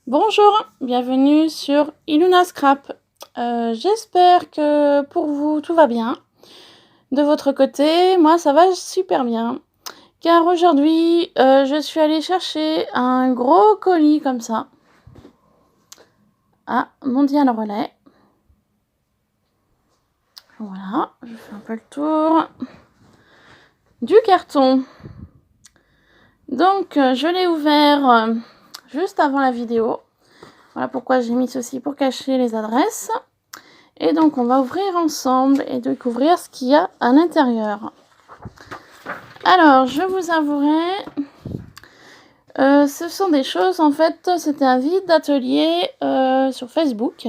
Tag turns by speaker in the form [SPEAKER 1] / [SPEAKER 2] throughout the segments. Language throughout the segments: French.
[SPEAKER 1] Bonjour, bienvenue sur Iluna Scrap. J'espère que pour vous tout va bien. De votre côté, moi ça va super bien. Car aujourd'hui, je suis allée chercher un gros colis comme ça. À Mondial Relais. Voilà, je fais un peu le tour du carton. Donc, je l'ai ouvert juste avant la vidéo. Voilà pourquoi j'ai mis ceci pour cacher les adresses. Et donc, on va ouvrir ensemble et découvrir ce qu'il y a à l'intérieur. Alors, je vous avouerai, ce sont des choses, en fait, c'était un vide d'atelier sur Facebook.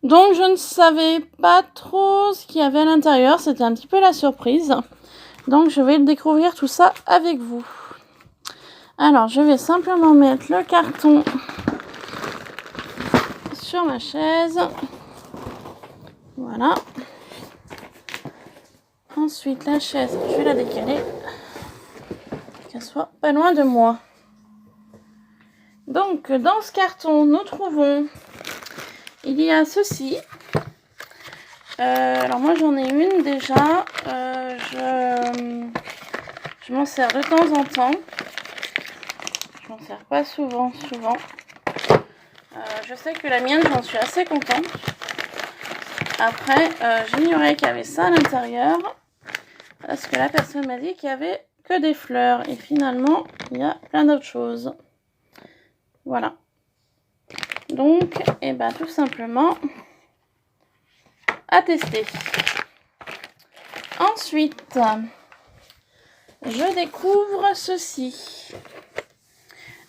[SPEAKER 1] Donc, je ne savais pas trop ce qu'il y avait à l'intérieur. C'était un petit peu la surprise. Donc, je vais découvrir tout ça avec vous. Alors, je vais simplement mettre le carton sur ma chaise. Voilà. Ensuite, la chaise, je vais la décaler. Qu'elle soit pas loin de moi. Donc, dans ce carton, nous trouvons... Il y a ceci. Alors, moi, j'en ai une déjà. Je m'en sers de temps en temps. Je m'en sers pas souvent. Je sais que la mienne, j'en suis assez contente. Après, j'ignorais qu'il y avait ça à l'intérieur. Parce que la personne m'a dit qu'il y avait que des fleurs. Et finalement, il y a plein d'autres choses. Voilà. Donc, et ben, tout simplement, à tester. Ensuite, je découvre ceci.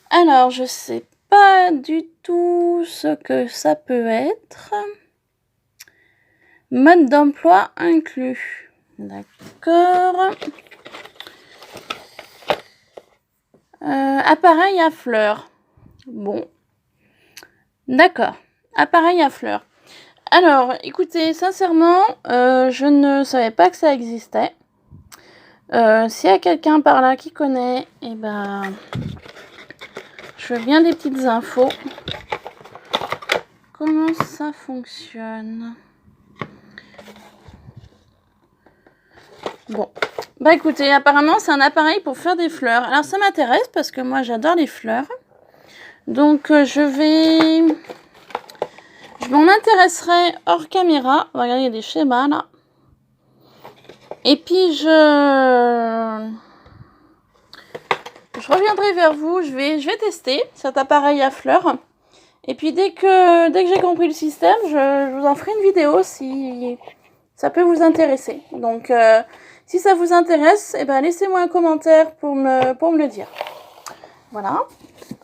[SPEAKER 1] Alors, je sais pas du tout ce que ça peut être. Mode d'emploi inclus. D'accord. Appareil à fleurs. Bon. D'accord. Appareil à fleurs. Alors, écoutez, sincèrement, je ne savais pas que ça existait. S'il y a quelqu'un par là qui connaît, eh ben, je veux bien des petites infos. Comment ça fonctionne? Bon, bah écoutez, apparemment c'est un appareil pour faire des fleurs. Alors ça m'intéresse parce que moi j'adore les fleurs. Donc je m'en intéresserai hors caméra. Regardez, il y a des schémas là. Et puis je reviendrai vers vous. Je vais tester cet appareil à fleurs. Et puis dès que j'ai compris le système, je vous en ferai une vidéo si ça peut vous intéresser. Donc si ça vous intéresse, eh ben, laissez-moi un commentaire pour me le dire. Voilà.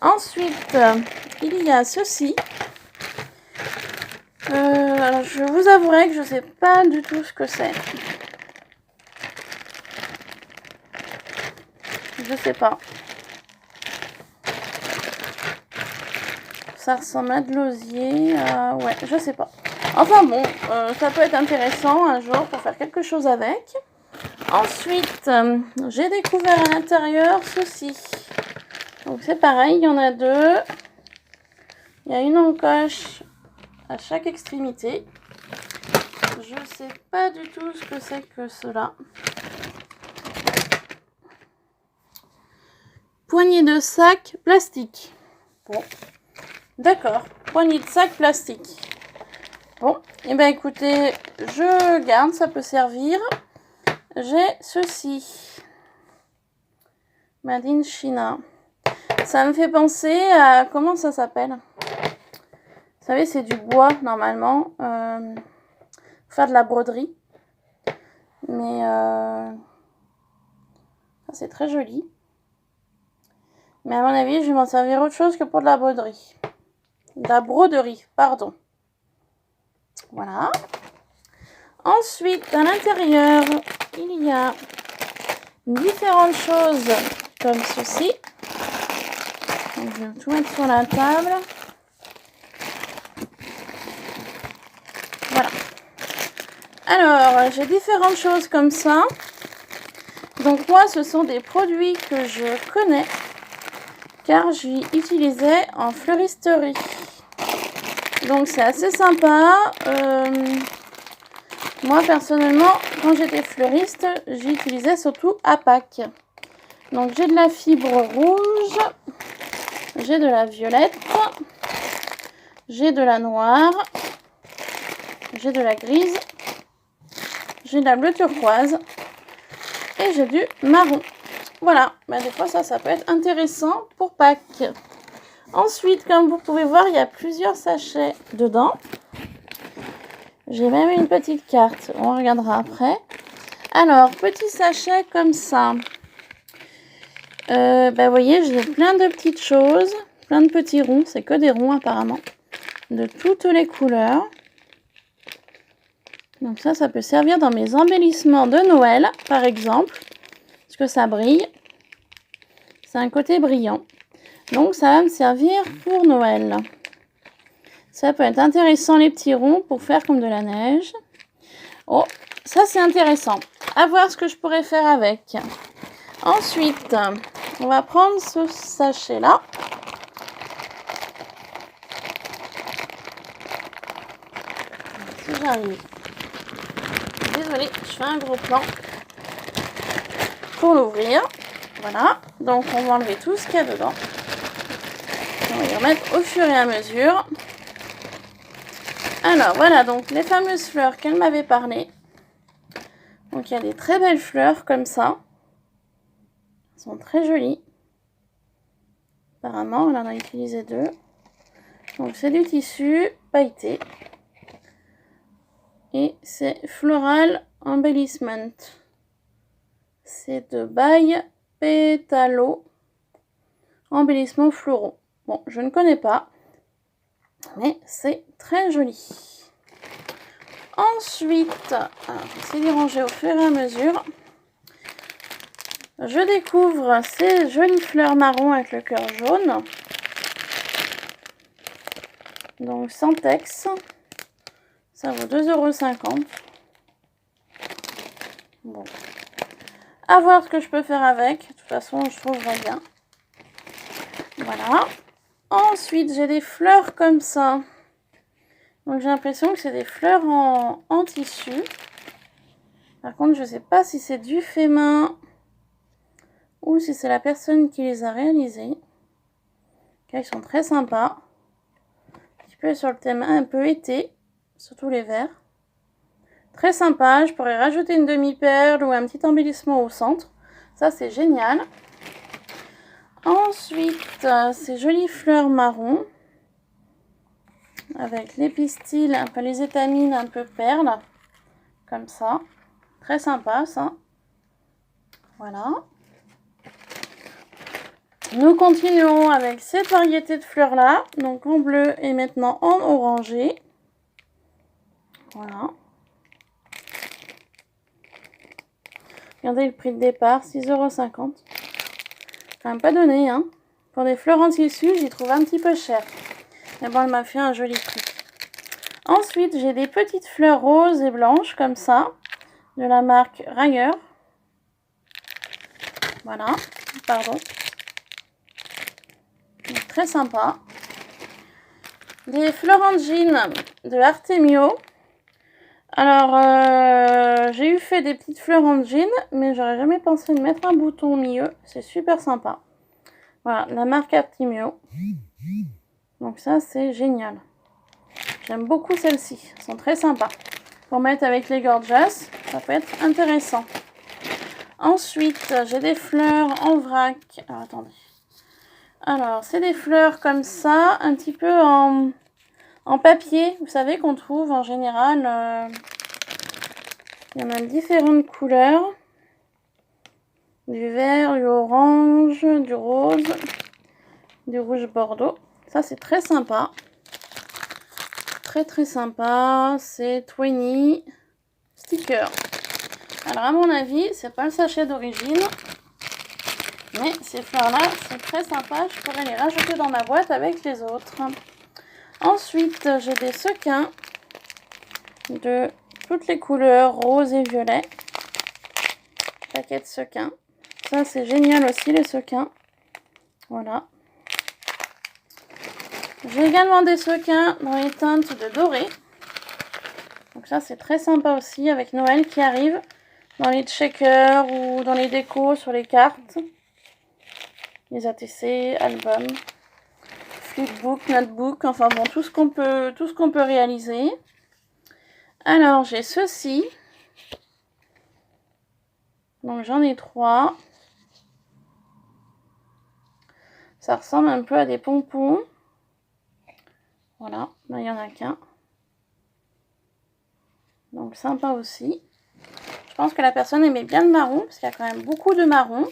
[SPEAKER 1] Ensuite, il y a ceci. Alors, je vous avouerai que je ne sais pas du tout ce que c'est. Je sais pas. Ça ressemble à de l'osier. Ouais, je sais pas. Enfin bon, ça peut être intéressant un jour pour faire quelque chose avec. Ensuite, j'ai découvert à l'intérieur ceci. Donc c'est pareil, il y en a deux. Il y a une encoche à chaque extrémité. Je ne sais pas du tout ce que c'est que cela. Poignée de sac plastique. Bon, d'accord. Poignée de sac plastique. Bon, et ben écoutez, je garde, ça peut servir. J'ai ceci. Made in China. Ça me fait penser à... Comment ça s'appelle? Vous savez, c'est du bois, normalement. Faire de la broderie. Mais... c'est très joli. Mais à mon avis, je vais m'en servir autre chose que pour de la broderie. De la broderie, pardon. Voilà. Ensuite, à l'intérieur, il y a différentes choses comme ceci. Donc, je vais tout mettre sur la table. Voilà. Alors, j'ai différentes choses comme ça. Donc, moi, ce sont des produits que je connais. car j'y utilisais en fleuristerie. Donc c'est assez sympa. Moi personnellement, quand j'étais fleuriste, j'y utilisais surtout à Pâques. Donc j'ai de la fibre rouge, j'ai de la violette, j'ai de la noire, j'ai de la grise, j'ai de la bleu turquoise et j'ai du marron. Voilà, bah, des fois ça peut être intéressant pour Pâques. Ensuite, comme vous pouvez voir, il y a plusieurs sachets dedans. J'ai même une petite carte, on regardera après. Alors, petit sachet comme ça. Bah, vous voyez, j'ai plein de petites choses, plein de petits ronds, c'est que des ronds apparemment, de toutes les couleurs. Donc ça peut servir dans mes embellissements de Noël, par exemple, parce que ça brille. C'est un côté brillant. Donc ça va me servir pour Noël. Ça peut être intéressant les petits ronds pour faire comme de la neige. Oh, ça c'est intéressant. À voir ce que je pourrais faire avec. Ensuite, on va prendre ce sachet-là. Si j'arrive. Désolée, je fais un gros plan pour l'ouvrir. Voilà, donc on va enlever tout ce qu'il y a dedans. On va y remettre au fur et à mesure. Alors voilà, donc les fameuses fleurs qu'elle m'avait parlé. Donc il y a des très belles fleurs comme ça. Elles sont très jolies. Apparemment, on en a utilisé 2. Donc c'est du tissu pailleté. Et c'est Floral Embellishment. C'est de By Pétalo. Embellissement floraux. Bon, je ne connais pas. Mais c'est très joli. Ensuite, j'essaie d'y ranger au fur et à mesure. Je découvre ces jolies fleurs marron avec le cœur jaune. Donc Santex. Ça vaut 2,50 €. Bon. À voir ce que je peux faire avec. De toute façon, je trouverai bien. Voilà. Ensuite, j'ai des fleurs comme ça. Donc j'ai l'impression que c'est des fleurs en tissu. Par contre, je ne sais pas si c'est du fait main ou si c'est la personne qui les a réalisés. Ils sont très sympas. Un petit peu sur le thème un peu été, surtout les verts. Très sympa. Je pourrais rajouter une demi-perle ou un petit embellissement au centre. Ça, c'est génial. Ensuite, ces jolies fleurs marron avec les pistils, un peu les étamines, un peu perles, comme ça. Très sympa, ça. Voilà. Nous continuons avec cette variété de fleurs-là, donc en bleu et maintenant en orangé. Voilà. Regardez le prix de départ, 6,50 €. Quand même pas donné, hein. Pour des fleurs en tissu, j'y trouve un petit peu cher. Mais bon, elle m'a fait un joli prix. Ensuite, j'ai des petites fleurs roses et blanches, comme ça, de la marque Rayer. Voilà, pardon. Donc, très sympa. Des florentines de Artemio. Alors, j'ai eu fait des petites florentines, mais j'aurais jamais pensé de mettre un bouton au milieu. C'est super sympa. Voilà, la marque Artemio. Donc ça, c'est génial. J'aime beaucoup celles-ci. Elles sont très sympas. Pour mettre avec les gorgeous, ça peut être intéressant. Ensuite, j'ai des fleurs en vrac. Alors, attendez. Alors, c'est des fleurs comme ça, un petit peu en papier. Vous savez qu'on trouve en général... il y en a différentes couleurs. Du vert, du orange, du rose, du rouge bordeaux. Ça, c'est très sympa. Très, très sympa. C'est 20 stickers. Alors, à mon avis, c'est pas le sachet d'origine. Mais ces fleurs-là, c'est très sympa. Je pourrais les rajouter dans ma boîte avec les autres. Ensuite, j'ai des sequins de toutes les couleurs, rose et violet. Paquet de sequins. Ça, c'est génial aussi, les sequins. Voilà. J'ai également des sequins dans les teintes de doré. Donc ça, c'est très sympa aussi avec Noël qui arrive dans les checkers ou dans les décos sur les cartes. Les ATC, albums, flipbook, notebook, enfin bon, tout ce qu'on peut réaliser. Alors, j'ai ceci. Donc j'en ai 3. Ça ressemble un peu à des pompons. Voilà, là il n'y en a qu'un. Donc sympa aussi. Je pense que la personne aimait bien le marron, parce qu'il y a quand même beaucoup de marron.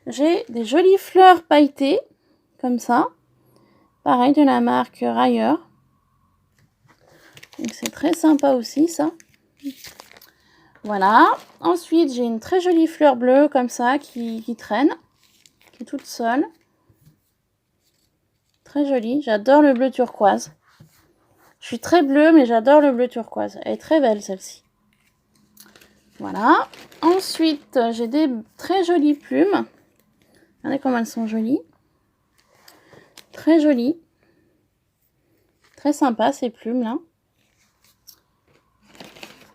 [SPEAKER 1] J'ai des jolies fleurs pailletées, comme ça. Pareil, de la marque Rayer. Donc c'est très sympa aussi, ça. Voilà. Ensuite, j'ai une très jolie fleur bleue, comme ça, qui traîne. Qui est toute seule. Très jolie. J'adore le bleu turquoise. Je suis très bleue, mais j'adore le bleu turquoise. Elle est très belle, celle-ci. Voilà. Ensuite, j'ai des très jolies plumes. Regardez comme elles sont jolies. Très jolies. Très sympa, ces plumes-là.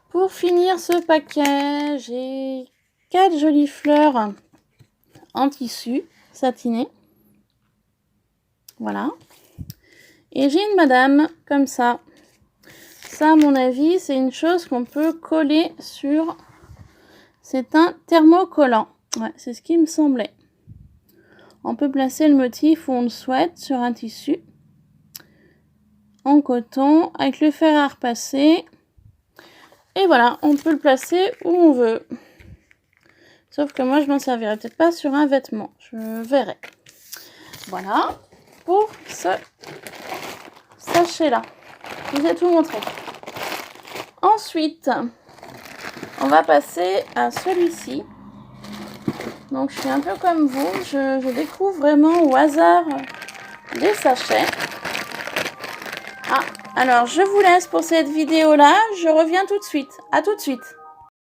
[SPEAKER 1] Pour finir ce paquet, j'ai 4 jolies fleurs en tissu satiné. Voilà. Et j'ai une madame, comme ça. Ça, à mon avis, c'est une chose qu'on peut coller sur... C'est un thermocollant. Ouais, c'est ce qui me semblait. On peut placer le motif où on le souhaite sur un tissu. En coton, avec le fer à repasser. Et voilà, on peut le placer où on veut. Sauf que moi, je m'en servirai peut-être pas sur un vêtement. Je verrai. Voilà. Pour ce sachet-là. Je vous ai tout montré. Ensuite, on va passer à celui-ci. Donc, je suis un peu comme vous. Je découvre vraiment au hasard des sachets. Ah, alors, je vous laisse pour cette vidéo-là. Je reviens tout de suite. À tout de suite.